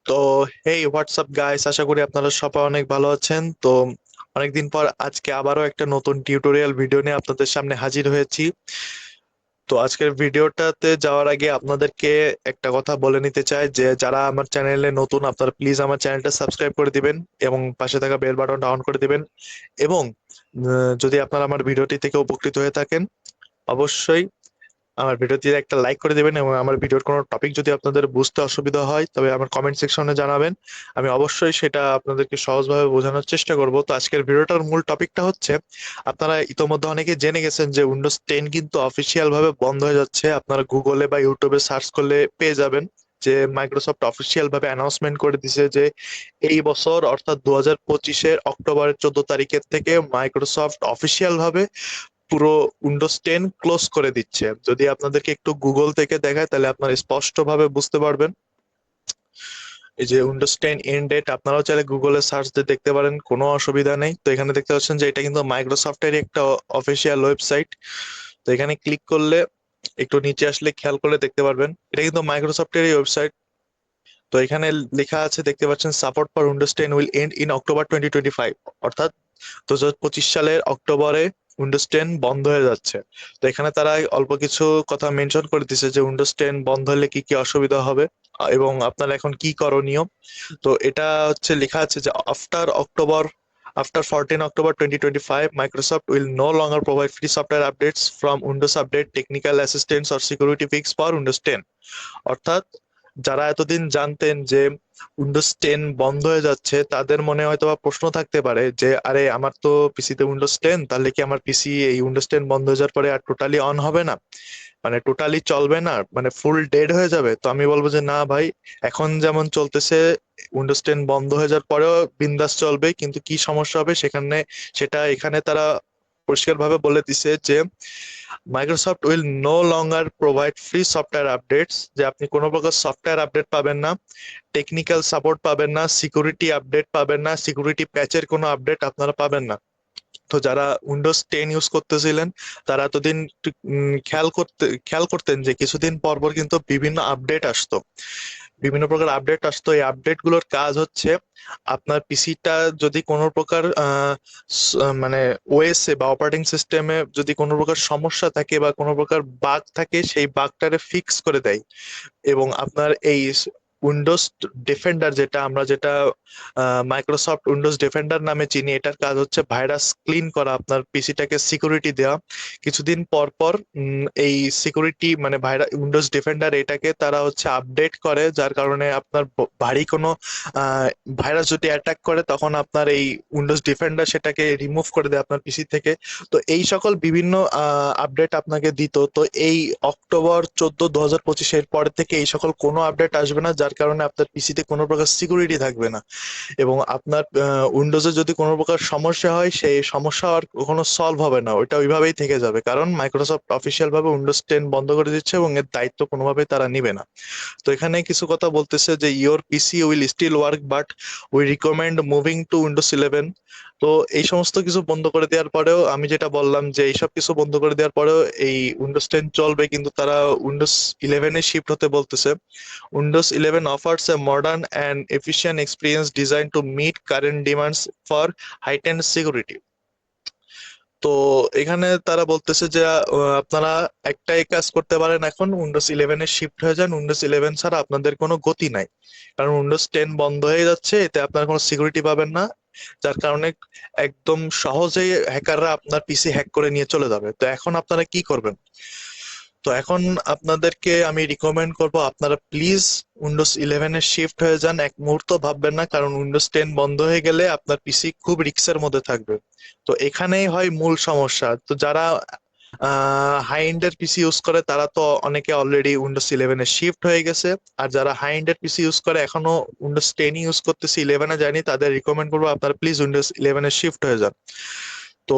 তো হেই WhatsApp guys, আশা করি আপনারা সবাই অনেক ভালো আছেন। তো অনেকদিন পর আজকে আবারও একটা নতুন টিউটোরিয়াল ভিডিও নিয়ে আপনাদের সামনে হাজির হয়েছি। তো আজকের ভিডিওটাতে যাওয়ার আগে আপনাদেরকে একটা কথা বলে নিতে চাই যে যারা আমার চ্যানেলে নতুন, আপনারা প্লিজ আমার চ্যানেলটা সাবস্ক্রাইব করে দিবেন এবং পাশে থাকা বেল বাটনটা অন করে দিবেন। এবং যদি আপনারা আমার ভিডিওটি থেকে উপকৃত হয়ে থাকেন, অবশ্যই আমার ভিডিওতে একটা লাইক করে দেবেন এবং আমার ভিডিওর কোনো টপিক যদি আপনাদের বুঝতে অসুবিধা হয় তবে আমার কমেন্ট সেকশনে জানাবেন। আমি অবশ্যই সেটা আপনাদেরকে সহজভাবে বোঝানোর চেষ্টা করব। তো আজকের ভিডিওটার মূল টপিকটা হচ্ছে, আপনারা ইতোমধ্যে অনেকে জেনে গেছেন যে উইন্ডোজ 10 কিন্তু অফিসিয়াল ভাবে বন্ধ হয়ে যাচ্ছে। আপনারা গুগলে বা ইউটিউবে সার্চ করলে পেয়ে যাবেন যে মাইক্রোসফট অফিসিয়াল ভাবে অ্যানাউন্সমেন্ট করে দিছে যে এই বছর অর্থাৎ 2025-এর অক্টোবরের 14 তারিখের থেকে মাইক্রোসফট অফিসিয়াল ভাবে পুরো উইন্ডোজ 10 ক্লোজ করে দিচ্ছে। যদি আপনাদেরকে একটু গুগল থেকে দেখায় তাহলে আপনারা স্পষ্টভাবে বুঝতে পারবেন। এই যে উইন্ডোজ 10 এন্ড ডেট, আপনারাও চাইলে গুগলে সার্চ দিয়ে দেখতে পারেন, কোনো অসুবিধা নেই। তো এখানে দেখতে পাচ্ছেন যে এটা কিন্তু মাইক্রোসফটের একটা অফিসিয়াল ওয়েবসাইট। তো এখানে ক্লিক করলে একটু নিচে আসলে খেয়াল করলে দেখতে পারবেন এটা কিন্তু মাইক্রোসফটেরই ওয়েবসাইট। তো এখানে লেখা আছে, দেখতে পাচ্ছেন, support for Windows 10 will end in October 2025, অর্থাৎ 2025 সালের অক্টোবরে উইন্ডোজ 10 বন্ধ হয়ে যাচ্ছে। তো এখানে তারা অল্প কিছু কথা মেনশন করে দিছে যে উইন্ডোজ 10 বন্ধ হলে কি কি অসুবিধা হবে এবং আপনার এখন কি করণীয়। তো এটা হচ্ছে লেখা আছে যে after 14 October 2025, Microsoft will no longer provide free software updates from Windows Update, technical assistance or security fix for Windows 10। অর্থাৎ যারা এতদিন জানতেন যে উইন্ডোজ 10 বন্ধ হয়ে যাচ্ছে তাদের মনে হয়তো বা প্রশ্ন থাকতে পারে যে আরে আমার তো পিসিতে উইন্ডোজ 10, তাহলে কি আমার পিসি এই উইন্ডোজ 10 বন্ধ হয়ে যাওয়ার পরে আর টোটালি অন হবে না, মানে টোটালি চলবে না, মানে ফুল ডেড হয়ে যাবে? তো আমি বলবো যে না ভাই, এখন যেমন চলতেছে উইন্ডোজ 10 বন্ধ হয়ে যাওয়ার পরেও বিন্দাস চলবে, কিন্তু কি সমস্যা হবে সেখানে, সেটা এখানে তারা পরিষ্কারভাবে বলে দিছে যে Microsoft will no longer provide free software updates, যে আপনি কোনো প্রকার সফটওয়্যার আপডেট পাবেন না, টেকনিক্যাল সাপোর্ট পাবেন না, সিকিউরিটি আপডেট পাবেন না, সিকিউরিটি প্যাচের কোনো আপডেট আপনারা পাবেন না। তো যারা উইন্ডোজ 10 ইউজ করতেছিলেন তারা এতদিন খেয়াল করতেন যে কিছুদিন পর পর কিন্তু বিভিন্ন আপডেট আসতো, বিভিন্ন প্রকার আপডেট আসতো। এই আপডেট গুলোর কাজ হচ্ছে আপনার পিসিটা যদি কোনো প্রকার মানে ওএসএ বা অপারেটিং সিস্টেমে যদি কোনো প্রকার সমস্যা থাকে বা কোনো প্রকার বাগ থাকে সেই বাগটারে ফিক্স করে দেয়। এবং আপনার এই উইন্ডোজ ডিফেন্ডার, যেটা মাইক্রোসফট উইন্ডোজ ডিফেন্ডার নামে চিনি, এটার কাজ হচ্ছে ভাইরাস ক্লিন করা, আপনার পিসিটাকে সিকিউরিটি দেওয়া। কিছুদিন পর পর এই সিকিউরিটি মানে উইন্ডোজ ডিফেন্ডার এটাকে তারা হচ্ছে আপডেট করে, যার কারণে আপনার ভারী কোনো ভাইরাস যদি অ্যাটাক করে তখন আপনার এই উইন্ডোজ ডিফেন্ডার সেটাকে রিমুভ করে দেয় আপনার পিসি থেকে। তো এই সকল বিভিন্ন আপডেট আপনাকে দিত। তো এই অক্টোবর 14, 2025 পরে থেকে এই সকল কোনো আপডেট আসবে না, যার কারণে আপনার পিসিতে কোনো প্রকার সিকিউরিটি থাকবে না। এবং আপনার উইন্ডোজে যদি কোনো প্রকার সমস্যা হয় সেই সমস্যা আর কখনো সলভ হবে না, ওইটা ওইভাবেই থেকে যাবে, কারণ মাইক্রোসফট অফিসিয়াল ভাবে উইন্ডোজ 10 বন্ধ করে দিচ্ছে এবং এর দায়িত্ব কোনোভাবেই তারা নিবে না। তো এখানে কিছু কথা বলতেছে যে your PC will still work but we recommend moving to Windows 11। তো এই সমস্ত কিছু বন্ধ করে দেওয়ার পরেও, আমি যেটা বললাম যে এইসব কিছু বন্ধ করে দেওয়ার পরেও এই উইন্ডোজ 10 চলবে, কিন্তু তারা উইন্ডোজ 11-এ শিফট হতে বলতেছে। Windows 11 offers a modern and efficient experience designed to meet current demands for heightened security। তো এখানে তারা বলতেছে যে আপনারা একটাই কাজ করতে পারেন, এখন উইন্ডোজ 11-এ শিফট হয়ে যান। উইন্ডোজ 11 ছাড়া আপনাদের কোনো গতি নাই, কারণ উইন্ডোজ 10 বন্ধ হয়ে যাচ্ছে, এতে আপনারা কোনো সিকিউরিটি পাবেন না, যার কারণে একদম সহজেই হ্যাকাররা আপনার পিসি হ্যাক করে নিয়ে চলে যাবে। তো এখন আপনারা কি করবেন? তো এখন আপনাদেরকে আমি রিকমেন্ড করব আপনারা প্লিজ উইন্ডোজ 11-এ শিফট হয়ে যান, এক মুহূর্ত ভাববেন না, কারণ উইন্ডোজ 10 বন্ধ হয়ে গেলে আপনার পিসি খুব রিস্কের মধ্যে থাকবে। তো এখানেই হয় মূল সমস্যা। তো যারা হাই এন্ডের পিসি ইউজ করে তারা তো অনেকে অলরেডি উইন্ডোজ 11-এ শিফট হয়ে গেছে, আর যারা হাই এন্ডের পিসি ইউজ করে এখনো উইন্ডোজ 10 ইউজ করতেছে, 11-এ যায়নি, তাদের রিকমেন্ড করবো আপনারা প্লিজ উইন্ডোজ 11-এ শিফট হয়ে যান। তো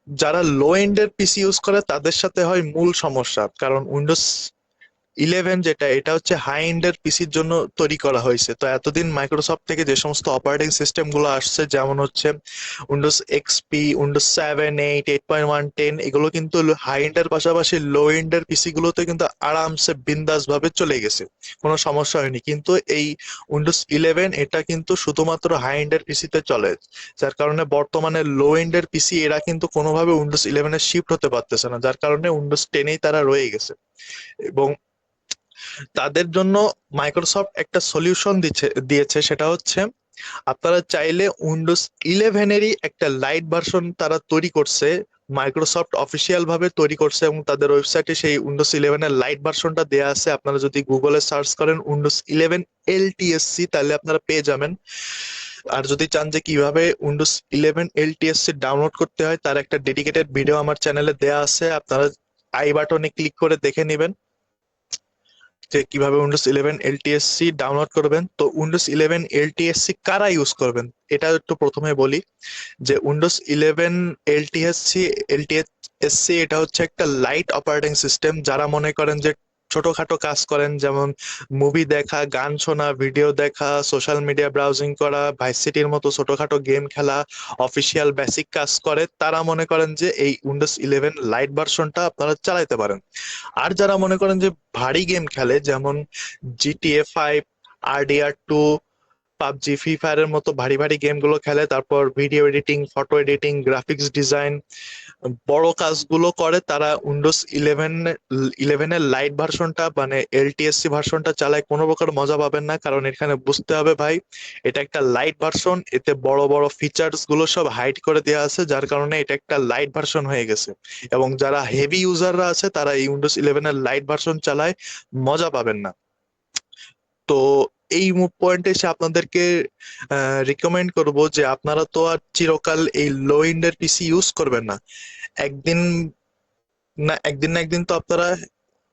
যারা লো এন্ডের পিসি ইউজ করে তাদের সাথে হয় মূল সমস্যা, কারণ উইন্ডোজ ইলেভেন যেটা, এটা হচ্ছে হাই এন্ডের পিসির জন্য তৈরি করা হয়েছে। তো এতদিন মাইক্রোসফট থেকে যে সমস্ত অপারেটিং সিস্টেম গুলো আসছে, যেমন হচ্ছে উইন্ডোজ এক্সপি, উইন্ডোজ 7, 8, 8.1, 10, এগুলো কিন্তু হাই এন্ডের পাশাপাশি লো এন্ডের পিসি গুলোতে কিন্তু আরামসে বিন্দাস ভাবে চলে গেছে, কোনো সমস্যা হয়নি। কিন্তু এই উইন্ডোজ ইলেভেন এটা কিন্তু শুধুমাত্র হাই এন্ডের পিসিতে চলে, যার কারণে বর্তমানে লো এন্ডের পিসি এরা কিন্তু কোনোভাবে উইন্ডোজ ইলেভেনে শিফট হতে পারতেছে না, যার কারণে উইন্ডোজ টেনেই তারা রয়ে গেছে। এবং তাদের জন্য মাইক্রোসফট একটা সলিউশন দিয়েছে, সেটা হচ্ছে আপনারা চাইলে উইন্ডোজ ইলেভেনেরই একটা লাইট ভার্সন তারা তৈরি করছে, মাইক্রোসফট অফিসিয়াল ভাবে তৈরি করছে, এবং তাদের ওয়েবসাইটে সেই উইন্ডোজ ইলেভেনের লাইট ভার্সনটা দেওয়া আছে। আপনারা যদি গুগলে সার্চ করেন উইন্ডোজ ইলেভেন এলটিএসসি, তাহলে আপনারা পেয়ে যাবেন। আর যদি চান যে কিভাবে উইন্ডোজ ইলেভেন এলটিএসসি ডাউনলোড করতে হয়, তার একটা ডেডিকেটেড ভিডিও আমার চ্যানেলে দেওয়া আছে, আপনারা আই বাটনে ক্লিক করে দেখে নেবেন যে কিভাবে উইন্ডোজ ইলেভেন এলটিএসসি ডাউনলোড করবেন। তো উইন্ডোজ ইলেভেন এলটিএসসি কারা ইউজ করবেন এটা একটু প্রথমে বলি, যে উইন্ডোজ ইলেভেন এলটিএসসি এলটিএসসি এটা হচ্ছে একটা লাইট অপারেটিং সিস্টেম। যারা মনে করেন যে ছোটখাটো কাজ করেন, যেমন মুভি দেখা, গান শোনা, ভিডিও দেখা, সোশ্যাল মিডিয়া ব্রাউজিং করা, ভাইস সিটির মতো ছোটখাটো গেম খেলা, অফিসিয়াল বেসিক কাজ করে, তারা মনে করেন যে এই উইন্ডোজ ইলেভেন লাইট ভার্সনটা আপনারা চালাতে পারেন। আর যারা মনে করেন যে ভারী গেম খেলে, যেমন GTA 5, RDR 2, পাবজি, ফ্রি ফায়ারের মতো ভারী ভারী গেমগুলো খেলে, তারপর video editing, photo editing, graphics design, বড় কাজগুলো করে, তারা উইন্ডোজ ইলেভেনের লাইট ভার্সনটা মানে এলটিএসসি ভার্সনটা চালায় কোনো প্রকার মজা পাবেন না। কারণ এখানে বুঝতে হবে ভাই, এটা একটা লাইট ভার্সন, এতে বড় বড় ফিচার্স গুলো সব হাইড করে দেওয়া আছে, যার কারণে এটা একটা লাইট ভার্সন হয়ে গেছে। এবং যারা হেভি ইউজাররা আছে তারা এই উইন্ডোজ ইলেভেনের লাইট ভার্সন চালায়, মজা পাবেন না। তো এই পয়েন্টে এসে আপনাদেরকে রিকমেন্ড করব যে আপনারা তো আর চিরকাল এই লো এন্ডের পিসি ইউজ করবেন না। একদিন একদিন তো আপনারা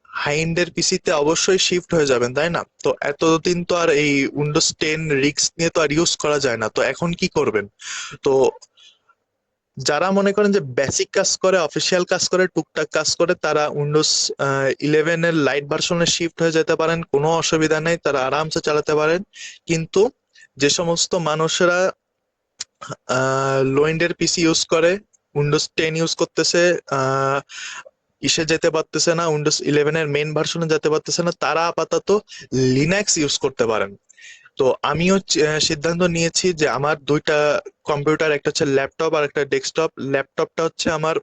হাই এন্ডের পিসিতে অবশ্যই শিফট হয়ে যাবেন, তাই না? তো এতদিন তো আর এই উইন্ডোজ 10 রিক্স নিয়ে তো আর ইউজ করা যায় না। তো এখন কি করবেন? তো যারা মনে করেন যে বেসিক কাজ করে, অফিসিয়াল কাজ করে, টুকটাক কাজ করে, তারা উইন্ডোজ ইলেভেনের লাইট ভার্সনে শিফট হয়ে যেতে পারেন, কোনো অসুবিধা নেই, তারা আরামসে চালাতে পারেন। কিন্তু যে সমস্ত মানুষরা লো এন্ডের পিসি ইউজ করে, উইন্ডোজ 10 ইউজ করতেছে, আহ ইসে যেতে পারতেছে না, উইন্ডোজ ইলেভেনের মেইন ভার্সনে যেতে পারতেছে না, তারা আপাতত লিনাক্স ইউজ করতে পারেন। তো আমিও সিদ্ধান্ত নিয়েছি যে আমার দুইটা কম্পিউটার, একটা হচ্ছে ল্যাপটপ আর একটা ডেস্কটপ। ল্যাপটপটা হচ্ছে আমার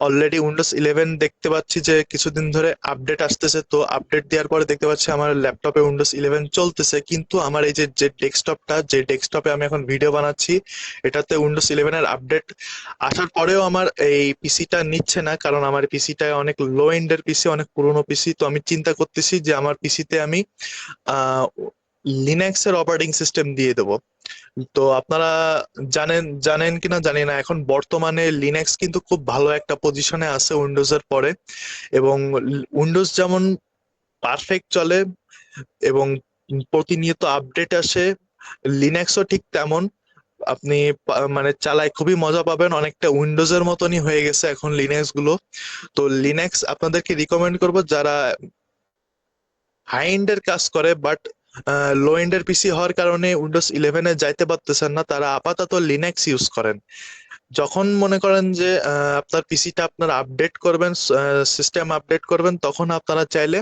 অলরেডি উইন্ডোজ ইলেভেন দেখতে পাচ্ছি যে কিছুদিন ধরে আপডেট আসতেছে, তো আপডেট দেওয়ার পরে দেখতে পাচ্ছি আমার ল্যাপটপে উইন্ডোজ ইলেভেন চলতেছে। কিন্তু আমার এই যে যে ডেস্কটপটা, যে ডেস্কটপে আমি এখন ভিডিও বানাচ্ছি, এটাতে উইন্ডোজ ইলেভেনের আপডেট আসার পরেও আমার এই পিসিটা নিচ্ছে না, কারণ আমার পিসিটা অনেক লো এন্ডের পিসি, অনেক পুরোনো পিসি। তো আমি চিন্তা করতেছি যে আমার পিসিতে আমি আহ লিনাক্সের অপারেটিং সিস্টেম দিয়ে দেবো। তো আপনারা জানেন জানেন কিনা জানি না, এখন বর্তমানে লিনাক্স কিন্তু খুব ভালো একটা পজিশনে আছে উইন্ডোজের পরে। এবং উইন্ডোজ যেমন পারফেক্ট চলে এবং প্রতিনিয়ত আপডেট আসে, লিনাক্সও ঠিক তেমন। আপনি মানে চালায় খুবই মজা পাবেন, অনেকটা উইন্ডোজের মতনই হয়ে গেছে এখন লিনাক্স গুলো। তো লিনাক্স আপনাদেরকে রিকমেন্ড করব, যারা হাই এন্ডের কাজ করে বাট লো এন্ডের পিসি হওয়ার কারণে উইন্ডোজ ইলেভেনে যাইতে পারতেছেন না, তারা আপাতত লিনাক্স ইউজ করেন। যখন মনে করেন যে আপনার পিসিটা আপনার আপডেট করবেন, সিস্টেম আপডেট করবেন, তখন আপনারা চাইলে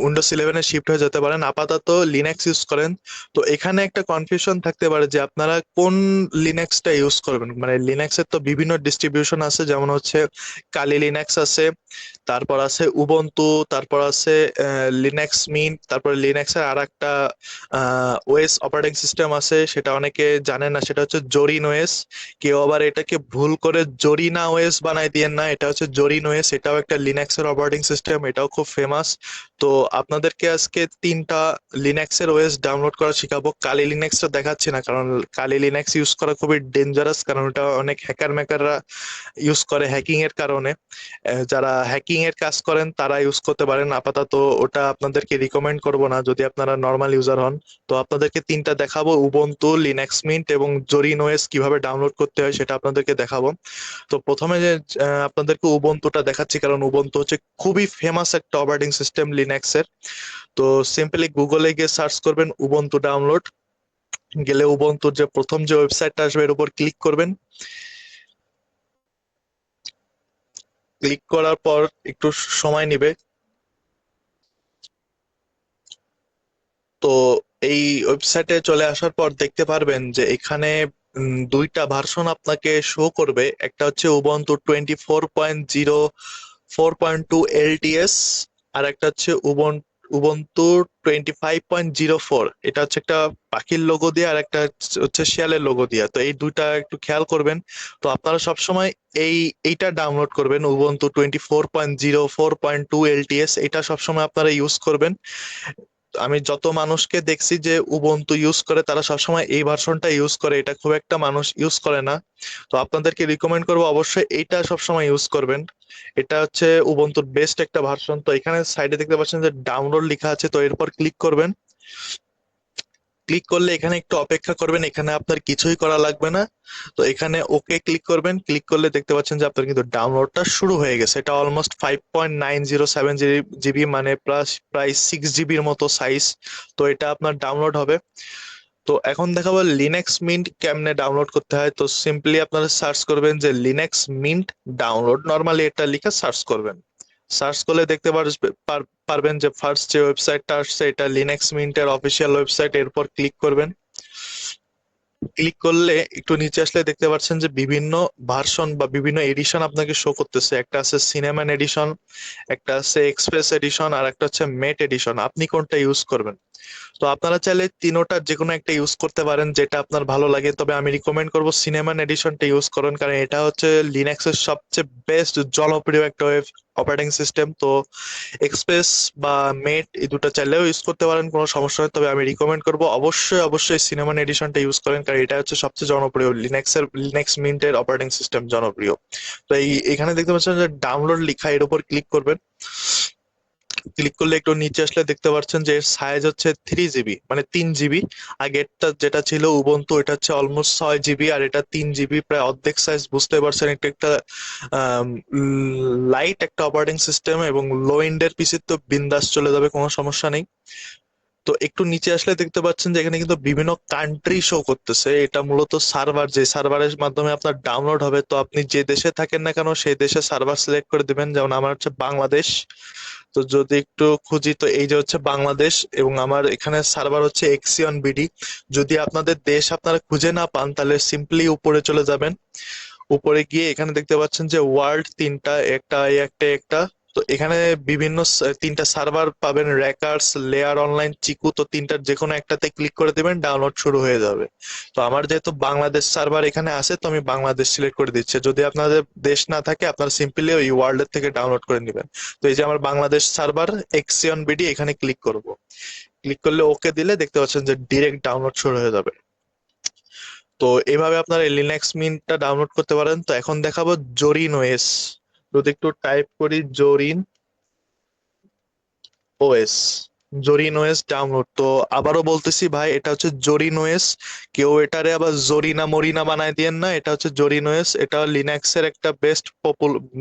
উইন্ডোজ ইলেভেনে শিফট হয়ে যেতে পারেন। আপাতত লিনাক্স ইউজ করেন। তো এখানে একটা কনফিউশন থাকতে পারে যে আপনারা কোন লিনাক্সটা ইউজ করবেন। মানে লিনাক্সের তো বিভিন্ন ডিস্ট্রিবিউশন আছে, যেমন হচ্ছে কালি লিনাক্স আছে, তারপর আছে উবুন্টু, তারপর আছে লিনাক্স মিন্ট, তারপর লিনাক্সের আর একটা ওএস অপারেটিং সিস্টেম আছে, সেটা অনেকে জানে না, সেটা হচ্ছে জরিন ওএস। কেউ আবার এটাকে ভুল করে জরিনা ওএস বানাই দিয়েন না, এটা হচ্ছে জরিন ওএস, এটাও একটা লিনাক্সের অপারেটিং সিস্টেম, এটাও খুব ফেমাস। তো আপনাদেরকে আজকে তিনটা লিনাক্সের ওএস ডাউনলোড করা শিখাবো। কালি লিনাক্সটা দেখাচ্ছি না, কারণ কালি লিনাক্স ইউজ করা খুবই ডেঞ্জারাস, কারণ ওটা অনেক হ্যাকার ম্যাকাররা ইউজ করে হ্যাকিং এর কারণে। যারা হ্যাকিং এর কাজ করেন তারা ইউজ করতে পারেন, আপাতত ওটা আপনাদেরকে রিকমেন্ড করব না যদি আপনারা নর্মাল ইউজার হন। তো আপনাদেরকে তিনটা দেখাবো, উবুন্টু, লিনাক্স মিন্ট এবং জরিন ওএস কিভাবে ডাউনলোড করতে হয় সেটা আপনাদেরকে দেখাবো। তো প্রথমে যে আপনাদেরকে উবুন্টুটা দেখাচ্ছি, কারণ উবুন্টু হচ্ছে খুবই ফেমাস একটা অপারেটিং সিস্টেম লিনাক্সের। তো সিম্পলি গুগলে গিয়ে সার্চ করবেন উবুন্টু ডাউনলোড, গেলে উবুন্টুর যে প্রথম যে ওয়েবসাইটটা আসবে এর উপর ক্লিক করবেন। ক্লিক করার পর একটু সময় নেবে। তো এই ওয়েবসাইটে চলে আসার পর দেখতে পারবেন যে এখানে দুইটা ভার্সন আপনাকে শো করবে। একটা হচ্ছে উবুন্টু 24.04.2 LTS, আর একটা হচ্ছে উবুন্টু 25.04। এটা হচ্ছে একটা পাখির লোগো দিয়ে, আর একটা হচ্ছে শিয়ালের লোগো দিয়ে। তো এই দুইটা একটু খেয়াল করবেন। তো আপনারা সবসময় এই এইটা ডাউনলোড করবেন, উবুন্টু 24.04.2 LTS। এটা সবসময় আপনারা ইউজ করবেন। আমি যত মানুষকে দেখছি যে উবুন্টু ইউজ করে, তারা সবসময় এই ভার্সনটা ইউজ করে, এটা খুব একটা মানুষ ইউজ করে না। তো আপনাদেরকে রিকমেন্ড করবো অবশ্যই এইটা সবসময় ইউজ করবেন। এটা হচ্ছে উবুন্টুর বেস্ট একটা ভার্সন। তো এখানে সাইডে দেখতে পাচ্ছেন যে ডাউনলোড লেখা আছে, তো এরপর ক্লিক করবেন। ক্লিক করলে এখানে একটু অপেক্ষা করবেন, এখানে আপনার কিছুই করা লাগবে না। তো এখানে ওকে ক্লিক করবেন। ক্লিক করলে দেখতে পাচ্ছেন যে আপনার কিন্তু ডাউনলোডটা শুরু হয়ে গেছে। এটা অলমোস্ট 5.907 জিবি, মানে প্রায় 6 জিবির মতো সাইজ। তো এটা আপনার ডাউনলোড হবে। তো এখন দেখাবো লিনাক্স মিন্ট কেমনে ডাউনলোড করতে হয়। তো সিম্পলি আপনারা সার্চ করবেন যে লিনাক্স মিন্ট ডাউনলোড, নর্মালি এটা লিখে সার্চ করবেন। সার্চ করলে দেখতে পারবেন যে ফার্স্ট যে ওয়েবসাইটটা আসছে এটা লিনাক্স মিন্টের অফিসিয়াল ওয়েবসাইট। এরপর ক্লিক করবেন। ক্লিক করলে একটু নিচে আসলে দেখতে পাচ্ছেন যে বিভিন্ন ভার্সন বা বিভিন্ন এডিশন আপনাকে শো করতেছে। একটা আছে সিনেমান এডিশন, একটা আছে এক্সপ্রেস এডিশন, আর একটা হচ্ছে মেট এডিশন। আপনি কোনটা ইউজ করবেন? তো আপনারা চাইলে তিনোটার যে কোনো একটা ইউজ করতে পারেন, যেটা আপনার ভালো লাগে। তবে আমি রিকমেন্ড করবো সিনেমান এডিশনটা ইউজ করুন, কারণ এটা হচ্ছে লিনাক্সের সবচেয়ে বেস্ট জনপ্রিয় একটা অপারেটিং সিস্টেম। তো এক্সপ্রেস বা মেট এই দুটো চাইলেও ইউজ করতে পারেন, কোনো সমস্যা নেই। তবে আমি রিকমেন্ড করবো অবশ্যই অবশ্যই সিনেমান এডিশনটা ইউজ করেন, কারণ এটা হচ্ছে সবচেয়ে জনপ্রিয় লিনাক্স মিন্টের অপারেটিং সিস্টেম জনপ্রিয়। তো এখানে দেখতে পাচ্ছেন যে ডাউনলোড লেখা, এর উপর ক্লিক করবেন। ক্লিক করলে একটু নিচে আসলে দেখতে পাচ্ছেন যে এর সাইজ হচ্ছে 3 জিবি, মানে 3 জিবি। আগেরটা যেটা ছিল উবুন্টু, এটা হচ্ছে অলমোস্ট 6 জিবি, আর এটা 3 জিবি, প্রায় অর্ধেক সাইজ। বুঝতে পারছেন এটা একটা লাইট একটা অপারেটিং সিস্টেম, এবং লো এন্ডের পিসি তো বিন্দাস চলে যাবে, কোনো সমস্যা নেই। তো একটু নিচে আসলে দেখতে পাচ্ছেন যে এখানে কিন্তু বিভিন্ন কান্ট্রি শো করতেছে। এটা মূলত সার্ভার, যে সার্ভারের মাধ্যমে আপনার ডাউনলোড হবে। তো আপনি যে দেশে থাকেন না কেন সেই দেশে সার্ভার সিলেক্ট করে দিবেন। যেমন আমার হচ্ছে বাংলাদেশ। তো যদি একটু খুঁজি, তো এই যে হচ্ছে বাংলাদেশ, এবং আমার এখানে সার্ভার হচ্ছে এক্সিয়ন বিডি। যদি আপনাদের দেশ আপনারা খুঁজে না পান, তাহলে সিম্পলি উপরে চলে যাবেন। উপরে গিয়ে এখানে দেখতে পাচ্ছেন যে ওয়ার্ল্ড তিনটা, একটা একটা একটা। তো এখানে বিভিন্ন তিনটা সার্ভার পাবেন, র্যাকার্স, লেয়ার অনলাইন, চিকু। তো তিনটার যে কোনো একটাতে ক্লিক করে দিবেন, ডাউনলোড শুরু হয়ে যাবে। তো আমার যেহেতু বাংলাদেশ সার্ভার এখানে আছে, তো আমি বাংলাদেশ সিলেক্ট করে দিচ্ছি। যদি আপনাদের দেশ না থাকে, আপনারা সিম্পলি ওই ওয়ার্ল্ডের থেকে ডাউনলোড করে নেবেন। তো এই যে আমার বাংলাদেশ সার্ভার এক্সিয়ন বিডি, এখানে ক্লিক করব। ক্লিক করলে ওকে দিলে দেখতে পাচ্ছেন যে ডিরেক্ট ডাউনলোড শুরু হয়ে যাবে। তো এভাবে আপনারা লিনাক্স মিন্টটা ডাউনলোড করতে পারেন। তো এখন দেখাবো জরিন ওএস। যদি একটু টাইপ করি Zarin OS, Zarin OS download. তো আবারও বলতেছি ভাই, এটা হচ্ছে জরিন ওএস। কেউ এটারে আবার জরিনা মরিনা বানায় দিয়েন না, এটা হচ্ছে জরিন ওএস। এটা লিনাক্সের একটা বেস্ট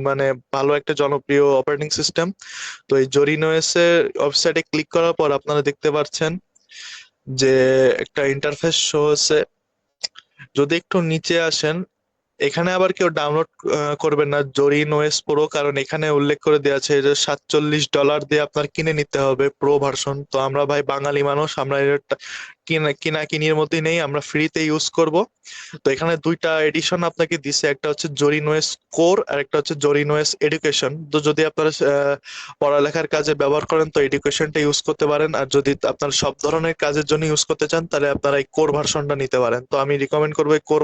মানে ভালো একটা জনপ্রিয় অপারেটিং সিস্টেম। তো এই জরিন ওএস এর ওয়েবসাইটে ক্লিক করার পর আপনারা দেখতে পাচ্ছেন যে একটা ইন্টারফেস শো হচ্ছে। যদি একটু নিচে আসেন, এখানে আবার কেউ ডাউনলোড করবেন না জরিন ওএস প্রো, কারণ এখানে উল্লেখ করে দেওয়া আছে যে $47 দিয়ে আপনার কিনে নিতে হবে প্রো ভার্সন। তো আমরা ভাই বাঙালি মানুষ, আমরা এটা কিনা কিনির মধ্যে নেই, আমরা ফ্রিতে ইউজ করব। তো এখানে দুইটা এডিশন আপনাকে দিছে, একটা হচ্ছে জরিন ওএস কোর, আর একটা হচ্ছে জরিন ওএস এডুকেশন। তো যদি আপনারা পড়ালেখার কাজে ব্যবহার করেন, তো এডুকেশনটা ইউজ করতে পারেন। আর যদি আপনার সব ধরনের কাজের জন্য ইউজ করতে চান, তাহলে আপনারা এই কোর ভার্সনটা নিতে পারেন। তো আমি রিকমেন্ড করবো এই কোর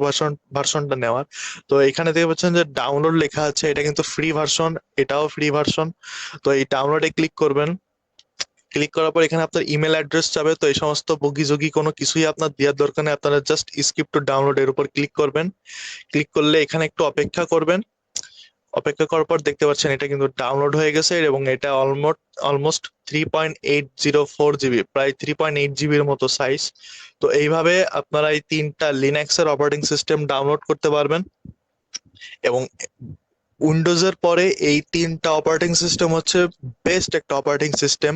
ভার্সনটা নেওয়ার। তো এখানে দেখতে পাচ্ছেন যে ডাউনলোড লেখা আছে, এটা কিন্তু ফ্রি ভার্সন, এটাও ফ্রি ভার্সন। তো এই ডাউনলোডে ক্লিক করবেন। ক্লিক করার পর এখানে আপনার ইমেল অ্যাড্রেস যাবে। তো এই সমস্ত বগি কোনো কিছুই আপনার দেওয়ার দরকার নেই, আপনারা জাস্ট স্কিপ টু ডাউনলোড এর উপর ক্লিক করবেন। ক্লিক করলে এখানে একটু অপেক্ষা করবেন। অপেক্ষা করার পর দেখতে পাচ্ছেন এটা কিন্তু ডাউনলোড হয়ে গেছে, এবং এটা অলমোস্ট 3.804 জিবি, প্রায় 3.8 জিবির মতো সাইজ। তো এইভাবে আপনারা এই তিনটা লিনাক্সের অপারেটিং সিস্টেম ডাউনলোড করতে পারবেন। এবং উইন্ডোজের পরে এই তিনটা অপারেটিং সিস্টেম হচ্ছে বেস্ট একটা অপারেটিং সিস্টেম।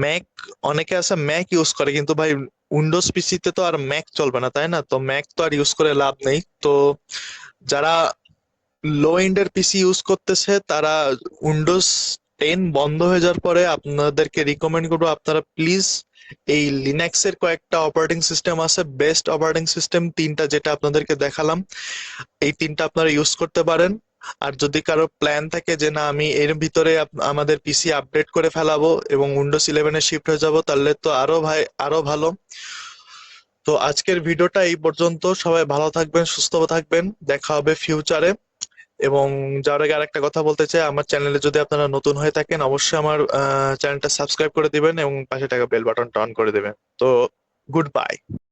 ম্যাক, অনেকে আছে ম্যাক ইউজ করে, কিন্তু ভাই উইন্ডোজ পিসিতে তো আর ম্যাক চলবে না, তাই না? তো ম্যাক তো আর ইউজ করে লাভ নেই। তো যারা লো এন্ডের পিসি ইউজ করতেছে তারা উইন্ডোজ 10 বন্ধ হয়ে যাওয়ার পরে আপনাদেরকে রিকমেন্ড করবো আপনারা প্লিজ এই লিনাক্স এর কয়েকটা অপারেটিং সিস্টেম আছে, বেস্ট অপারেটিং সিস্টেম তিনটা, যেটা আপনাদেরকে দেখালাম, এই তিনটা আপনারা ইউজ করতে পারেন। আর যদি কারো প্ল্যান থাকে যে না আমি এর ভিতরে আমাদের পিসি আপডেট করে ফেলাবো এবং উইন্ডোজ 11 এ শিফট হয়ে যাব, তাহলে তো আরো ভাই আরো ভালো। তো আজকের ভিডিওটা এই পর্যন্ত। সবাই ভালো থাকবেন, সুস্থ থাকবেন, দেখা হবে ফিউচারে। এবং যার আগে আরেকটা কথা বলতে চাই, আমার চ্যানেলে যদি আপনারা নতুন হয়ে থাকেন অবশ্যই আমার চ্যানেলটা সাবস্ক্রাইব করে দিবেন এবং পাশে থাকা বেল বাটনটা অন করে দিবেন। তো গুড বাই।